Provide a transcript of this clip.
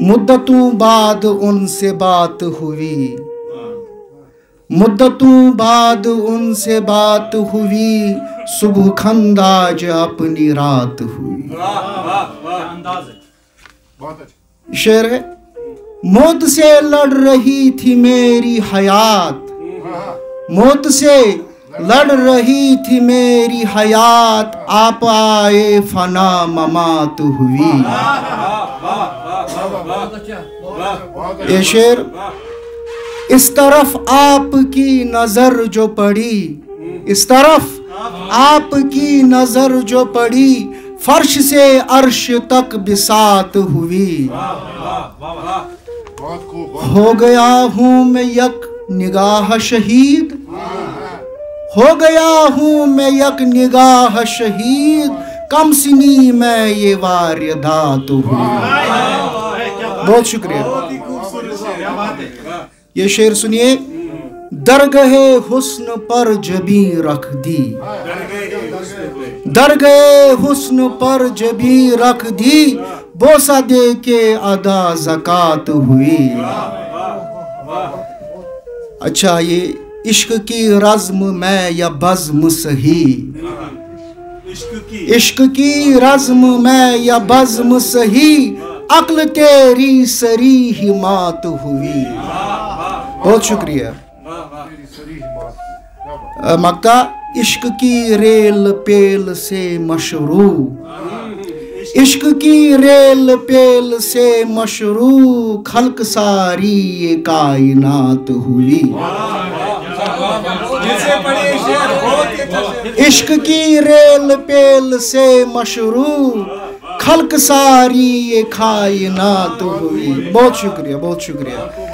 मुद्दतों बाद उनसे बात हुई, मुद्दतों बाद उनसे बात हुई, सुबह खंदाज अपनी रात हुई। शेर है। मौत से लड़ रही थी मेरी हयात, मौत से लड़ रही थी मेरी हयात, आप आए फना ममात हुई। ये शेर। इस तरफ आपकी नजर जो पड़ी, इस तरफ आपकी नजर जो पड़ी, फर्श से अर्श तक बिसात हुई। हो गया हूं मैं यक निगाह शहीद, हो गया हूं मैं यक निगाह शहीद, कम सिनी में ये वारदात हुई। बहुत शुक्रिया। ये शेर सुनिए। दरगहे हुस्न पर जबी रख दी, दरगहे हुस्न पर जबी रख दी, बोसा दे के अदा ज़कात हुई। अच्छा, ये इश्क की रज़्म में या बज़्म सही, इश्क की रज़्म में या बज़्म सही, अक्ल तेरी सरी हिमात हुई। बहुत शुक्रिया। मक्का। इश्क की रेल पेल से मशरू, इश्क की रेल पेल से मशरू, खल्क सारी ये कायनात हुई। इश्क की रेल पेल से मशरू, खल्क सारी ये कायनात हुई। बहुत शुक्रिया, बहुत शुक्रिया।